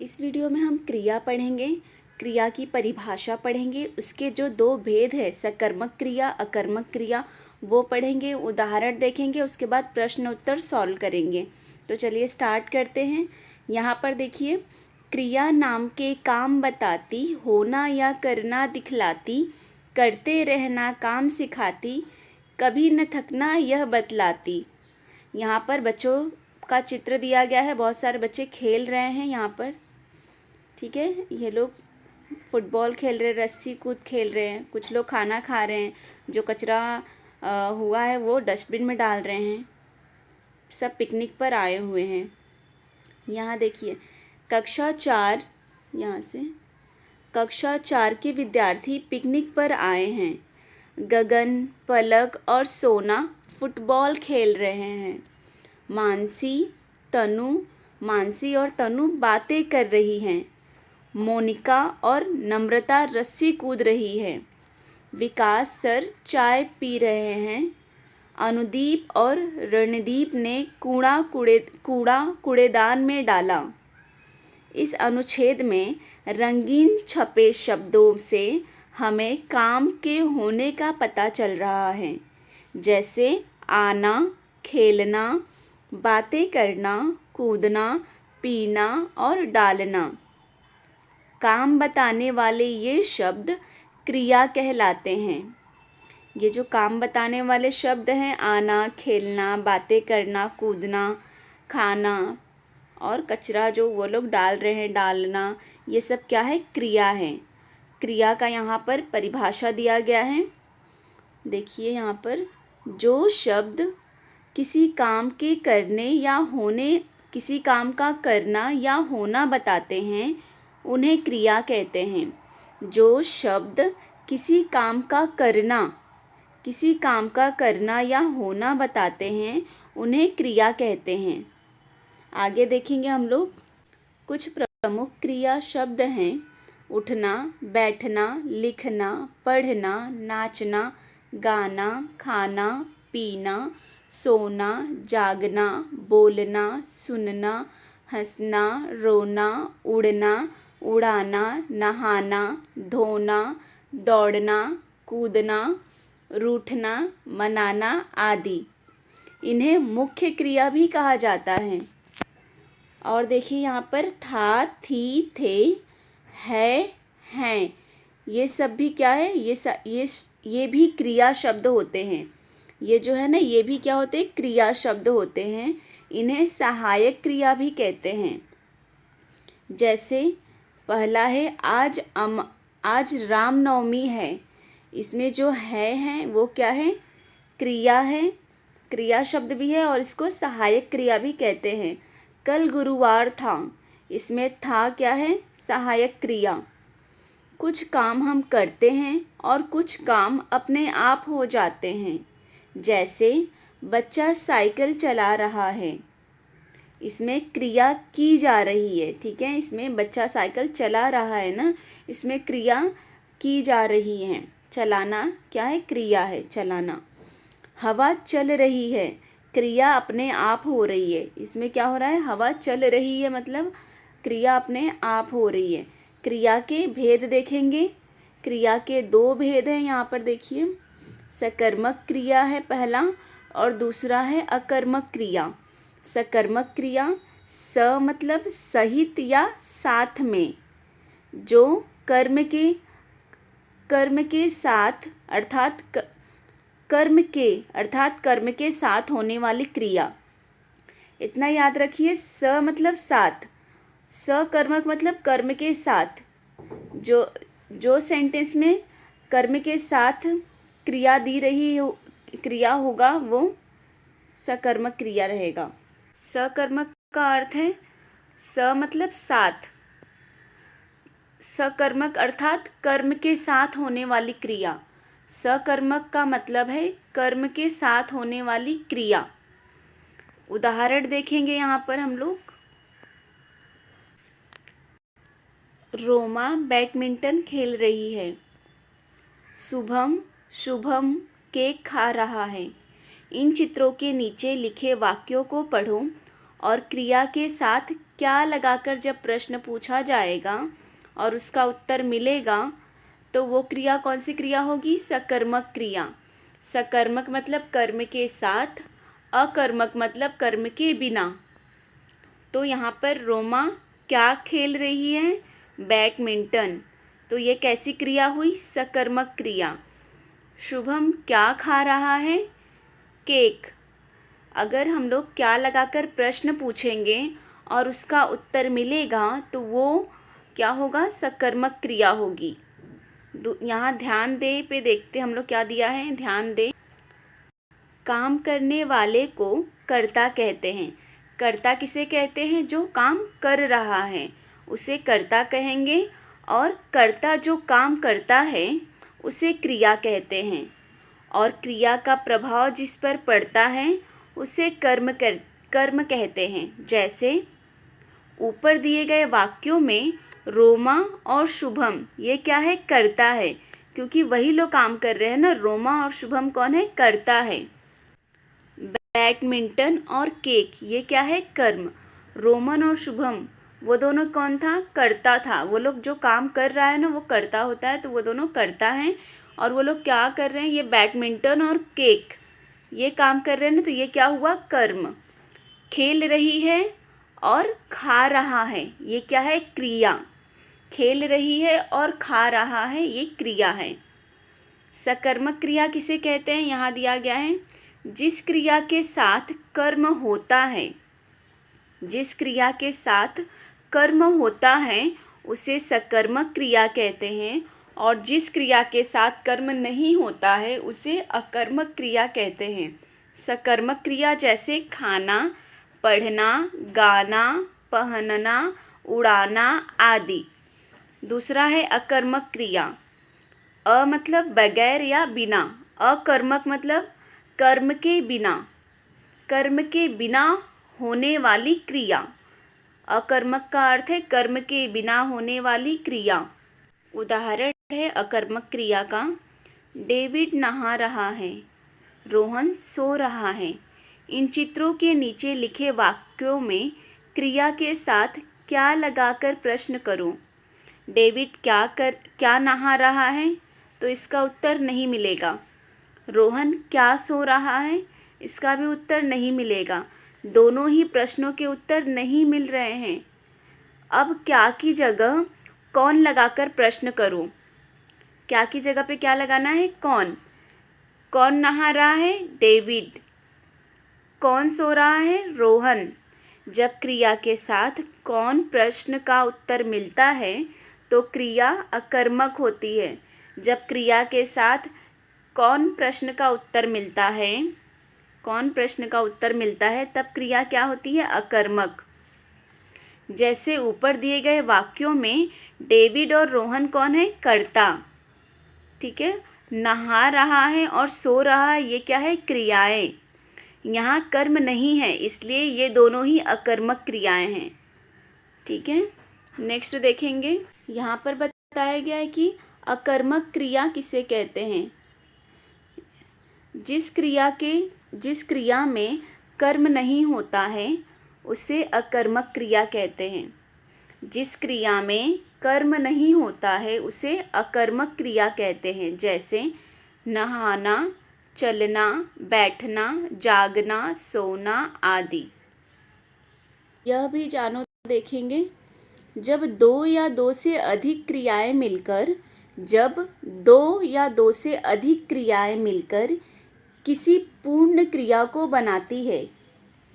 इस वीडियो में हम क्रिया पढ़ेंगे, क्रिया की परिभाषा पढ़ेंगे, उसके जो दो भेद है सकर्मक क्रिया अकर्मक क्रिया वो पढ़ेंगे, उदाहरण देखेंगे, उसके बाद प्रश्न उत्तर सॉल्व करेंगे। तो चलिए स्टार्ट करते हैं। यहाँ पर देखिए, क्रिया नाम के काम बताती, होना या करना दिखलाती, करते रहना काम सिखाती, कभी न थकना यह बतलाती। यहाँ पर बच्चों का चित्र दिया गया है, बहुत सारे बच्चे खेल रहे हैं यहाँ पर। ठीक है, ये लोग फुटबॉल खेल रहे हैं, रस्सी कूद खेल रहे हैं, कुछ लोग खाना खा रहे हैं, जो कचरा हुआ है वो डस्टबिन में डाल रहे हैं। सब पिकनिक पर आए हुए हैं। यहाँ देखिए, कक्षा 4, यहाँ से कक्षा 4 के विद्यार्थी पिकनिक पर आए हैं। गगन, पलक और सोना फुटबॉल खेल रहे हैं। मानसी और तनु बातें कर रही हैं। मोनिका और नम्रता रस्सी कूद रही है। विकास सर चाय पी रहे हैं। अनुदीप और रणदीप ने कूड़ा कूड़ेदान में डाला। इस अनुच्छेद में रंगीन छपे शब्दों से हमें काम के होने का पता चल रहा है, जैसे आना, खेलना, बातें करना, कूदना, पीना और डालना। काम बताने वाले ये शब्द क्रिया कहलाते हैं। ये जो काम बताने वाले शब्द हैं, आना, खेलना, बातें करना, कूदना, खाना और कचरा जो वो लोग डाल रहे हैं, डालना, ये सब क्या है? क्रिया है। क्रिया का यहाँ पर परिभाषा दिया गया है। देखिए यहाँ पर, जो शब्द किसी काम के करने या होने, किसी काम का करना या होना बताते हैं, उन्हें क्रिया कहते हैं। जो शब्द किसी काम का करना या होना बताते हैं, उन्हें क्रिया कहते हैं। आगे देखेंगे हम लोग। कुछ प्रमुख क्रिया शब्द हैं: उठना, बैठना, लिखना, पढ़ना, नाचना, गाना, खाना, पीना, सोना, जागना, बोलना, सुनना, हंसना, रोना, उड़ना, उड़ाना, नहाना, धोना, दौड़ना, कूदना, रूठना, मनाना आदि। इन्हें मुख्य क्रिया भी कहा जाता है। और देखिए यहाँ पर था, थी, थे, है, हैं, ये सब भी क्या है? ये भी क्रिया शब्द होते हैं। ये जो है ना, ये भी क्या होते हैं? क्रिया शब्द होते हैं। इन्हें सहायक क्रिया भी कहते हैं। जैसे पहला है आज रामनवमी है। इसमें जो है वो क्या है? क्रिया है, क्रिया शब्द भी है और इसको सहायक क्रिया भी कहते हैं। कल गुरुवार था। इसमें था क्या है? सहायक क्रिया। कुछ काम हम करते हैं और कुछ काम अपने आप हो जाते हैं। जैसे बच्चा साइकिल चला रहा है। इसमें क्रिया की जा रही है। ठीक है, इसमें बच्चा साइकिल चला रहा है ना, इसमें क्रिया की जा रही है। चलाना क्या है? क्रिया है, चलाना। हवा चल रही है, क्रिया अपने आप हो रही है। इसमें क्या हो रहा है? हवा चल रही है, मतलब क्रिया अपने आप हो रही है। क्रिया के भेद देखेंगे। क्रिया के दो भेद हैं यहाँ पर देखिए। सकर्मक क्रिया है पहला और दूसरा है अकर्मक क्रिया। सकर्मक क्रिया, स मतलब सहित या साथ में, जो कर्म के साथ अर्थात कर्म के साथ होने वाली क्रिया। इतना याद रखिए, स मतलब साथ, सकर्मक मतलब कर्म के साथ। जो सेंटेंस में कर्म के साथ क्रिया दी रही हो, क्रिया होगा, वो सकर्मक क्रिया रहेगा। सकर्मक का अर्थ है, स मतलब साथ, सकर्मक अर्थात कर्म के साथ होने वाली क्रिया। सकर्मक का मतलब है कर्म के साथ होने वाली क्रिया। उदाहरण देखेंगे यहाँ पर हम लोग। रोमा बैडमिंटन खेल रही है। शुभम केक खा रहा है। इन चित्रों के नीचे लिखे वाक्यों को पढ़ो और क्रिया के साथ क्या लगाकर जब प्रश्न पूछा जाएगा और उसका उत्तर मिलेगा तो वो क्रिया कौन सी क्रिया होगी? सकर्मक क्रिया। सकर्मक मतलब कर्म के साथ, अकर्मक मतलब कर्म के बिना। तो यहाँ पर रोमा क्या खेल रही है? बैडमिंटन। तो ये कैसी क्रिया हुई? सकर्मक क्रिया। शुभम क्या खा रहा है? केक। अगर हम लोग क्या लगाकर प्रश्न पूछेंगे और उसका उत्तर मिलेगा तो वो क्या होगा? सकर्मक क्रिया होगी। यहाँ ध्यान दे पे देखते हम लोग क्या दिया है, ध्यान दे। काम करने वाले को कर्ता कहते हैं। कर्ता किसे कहते हैं? जो काम कर रहा है उसे कर्ता कहेंगे, और कर्ता जो काम करता है उसे क्रिया कहते हैं, और क्रिया का प्रभाव जिस पर पड़ता है उसे कर्म कहते हैं। जैसे ऊपर दिए गए वाक्यों में रोमा और शुभम ये क्या है? कर्ता है, क्योंकि वही लोग काम कर रहे हैं ना। रोमा और शुभम कौन है? कर्ता है। बैडमिंटन और केक ये क्या है? कर्म। रोमन और शुभम वो दोनों कौन था? कर्ता था। वो लोग जो काम कर रहा है ना वो कर्ता होता है, तो वो दोनों कर्ता हैं। और वो लोग क्या कर रहे हैं? ये बैडमिंटन और केक ये काम कर रहे हैं ना, तो ये क्या हुआ? कर्म। खेल रही है और खा रहा है ये क्या है? क्रिया। खेल रही है और खा रहा है ये क्रिया है। सकर्मक क्रिया किसे कहते हैं? यहाँ दिया गया है, जिस क्रिया के साथ कर्म होता है, जिस क्रिया के साथ कर्म होता है उसे सकर्मक क्रिया कहते हैं, और जिस क्रिया के साथ कर्म नहीं होता है उसे अकर्मक क्रिया कहते हैं। सकर्मक क्रिया जैसे खाना, पढ़ना, गाना, पहनना, उड़ाना आदि। दूसरा है अकर्मक क्रिया। अ मतलब बगैर या बिना, अकर्मक मतलब कर्म के बिना, कर्म के बिना होने वाली क्रिया। अकर्मक का अर्थ है कर्म के बिना होने वाली क्रिया। उदाहरण है अकर्मक क्रिया का, डेविड नहा रहा है, रोहन सो रहा है। इन चित्रों के नीचे लिखे वाक्यों में क्रिया के साथ क्या लगाकर प्रश्न करो। डेविड क्या नहा रहा है? तो इसका उत्तर नहीं मिलेगा। रोहन क्या सो रहा है? इसका भी उत्तर नहीं मिलेगा। दोनों ही प्रश्नों के उत्तर नहीं मिल रहे हैं। अब क्या की जगह कौन लगाकर प्रश्न करो। क्या की जगह पे क्या लगाना है? कौन। कौन नहा रहा है? डेविड। कौन सो रहा है? रोहन। जब क्रिया के साथ कौन प्रश्न का उत्तर मिलता है तो क्रिया अकर्मक होती है। जब क्रिया के साथ कौन प्रश्न का उत्तर मिलता है, कौन प्रश्न का उत्तर मिलता है तब क्रिया क्या होती है? अकर्मक। जैसे ऊपर दिए गए वाक्यों में डेविड और रोहन कौन है? कर्ता। ठीक है। नहा रहा है और सो रहा है ये क्या है? क्रियाएं। यहाँ कर्म नहीं है इसलिए ये दोनों ही अकर्मक क्रियाएं हैं। ठीक है। नेक्स्ट देखेंगे, यहाँ पर बताया गया है कि अकर्मक क्रिया किसे कहते हैं। जिस क्रिया में कर्म नहीं होता है उसे अकर्मक क्रिया कहते हैं। जिस क्रिया में कर्म नहीं होता है उसे अकर्मक क्रिया कहते हैं। जैसे नहाना, चलना, बैठना, जागना, सोना आदि। यह भी जानो देखेंगे, जब दो या दो से अधिक क्रियाएं मिलकर किसी पूर्ण क्रिया को बनाती है।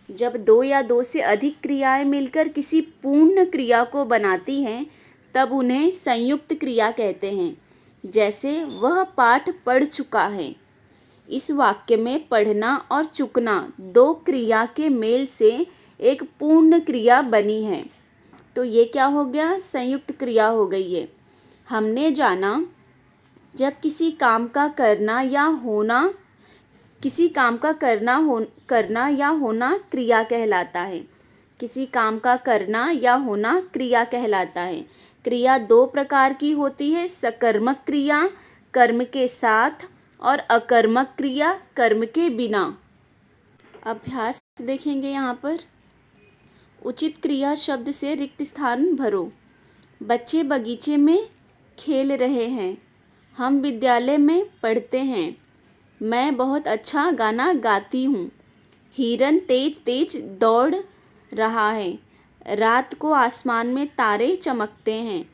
जब दो या दो से अधिक क्रियाएं मिलकर किसी पूर्ण क्रिया को बनाती हैं तब उन्हें संयुक्त क्रिया कहते हैं। जैसे वह पाठ पढ़ चुका है। इस वाक्य में पढ़ना और चुकना दो क्रिया के मेल से एक पूर्ण क्रिया बनी है, तो ये क्या हो गया? संयुक्त क्रिया हो गई है। हमने जाना, जब किसी काम का करना या होना क्रिया कहलाता है। किसी काम का करना या होना क्रिया कहलाता है। क्रिया दो प्रकार की होती है, सकर्मक क्रिया कर्म के साथ और अकर्मक क्रिया कर्म के बिना। अभ्यास देखेंगे यहाँ पर, उचित क्रिया शब्द से रिक्त स्थान भरो। बच्चे बगीचे में खेल रहे हैं। हम विद्यालय में पढ़ते हैं। मैं बहुत अच्छा गाना गाती हूँ। हिरन तेज तेज दौड़ रहा है। रात को आसमान में तारे चमकते हैं।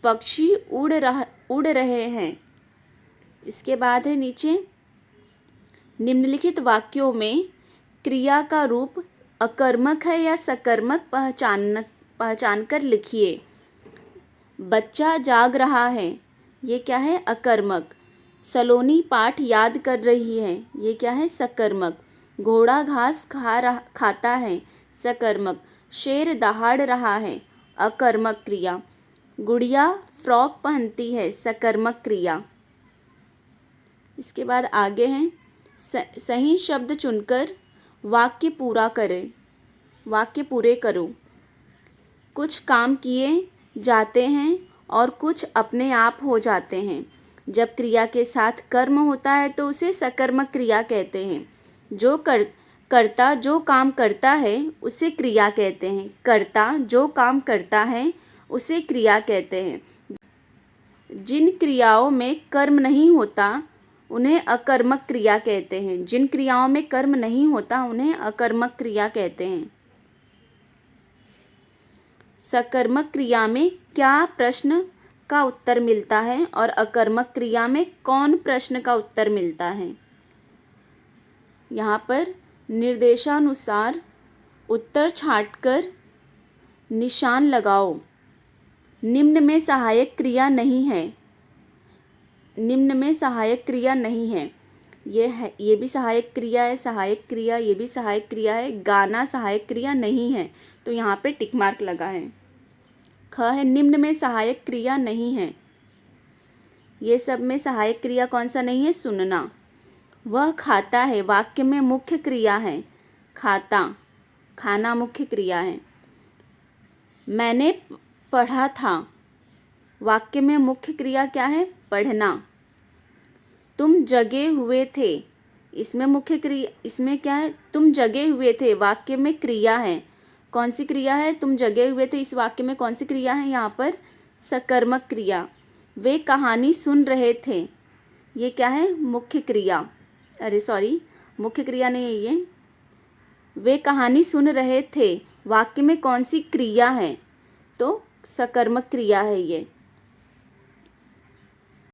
पक्षी उड़ रहे हैं। इसके बाद है नीचे, निम्नलिखित वाक्यों में क्रिया का रूप अकर्मक है या सकर्मक पहचान कर लिखिए। बच्चा जाग रहा है, ये क्या है? अकर्मक। सलोनी पाठ याद कर रही है, ये क्या है? सकर्मक। घोड़ा घास खाता है, सकर्मक। शेर दहाड़ रहा है, अकर्मक क्रिया। गुड़िया फ्रॉक पहनती है, सकर्मक क्रिया। इसके बाद आगे हैं, सही शब्द चुनकर वाक्य पूरे करो। कुछ काम किए जाते हैं और कुछ अपने आप हो जाते हैं। जब क्रिया के साथ कर्म होता है तो उसे सकर्मक क्रिया कहते हैं। कर्ता जो काम करता है उसे क्रिया कहते हैं। कर्ता जो काम करता है उसे क्रिया कहते हैं। जिन क्रियाओं में कर्म नहीं होता उन्हें अकर्मक क्रिया कहते हैं। जिन क्रियाओं में कर्म नहीं होता उन्हें अकर्मक क्रिया कहते हैं। सकर्मक क्रिया में क्या प्रश्न का उत्तर मिलता है और अकर्मक क्रिया में कौन प्रश्न का उत्तर मिलता है? यहाँ पर निर्देशानुसार उत्तर छांटकर निशान लगाओ। निम्न में सहायक क्रिया नहीं है। निम्न में सहायक क्रिया नहीं है। ये भी सहायक क्रिया है, सहायक क्रिया, ये भी सहायक क्रिया है। गाना सहायक क्रिया नहीं है, तो यहाँ पे टिक मार्क लगा है। ख है, निम्न में सहायक क्रिया नहीं है। ये सब में सहायक क्रिया कौन सा नहीं है? सुनना। वह खाता है, वाक्य में मुख्य क्रिया है। खाता, खाना मुख्य क्रिया है। मैंने पढ़ा था, वाक्य में मुख्य क्रिया क्या है? पढ़ना। तुम जगे हुए थे, इसमें मुख्य क्रिया, इसमें क्या है? तुम जगे हुए थे, वाक्य में क्रिया है। कौन सी क्रिया है? तुम जगे हुए थे, इस वाक्य में कौन सी क्रिया है? यहाँ पर सकर्मक क्रिया। वे कहानी सुन रहे थे, ये क्या है? मुख्य क्रिया। मुख्य क्रिया नहीं है ये। वे कहानी सुन रहे थे, वाक्य में कौन सी क्रिया है? तो सकर्मक क्रिया है ये।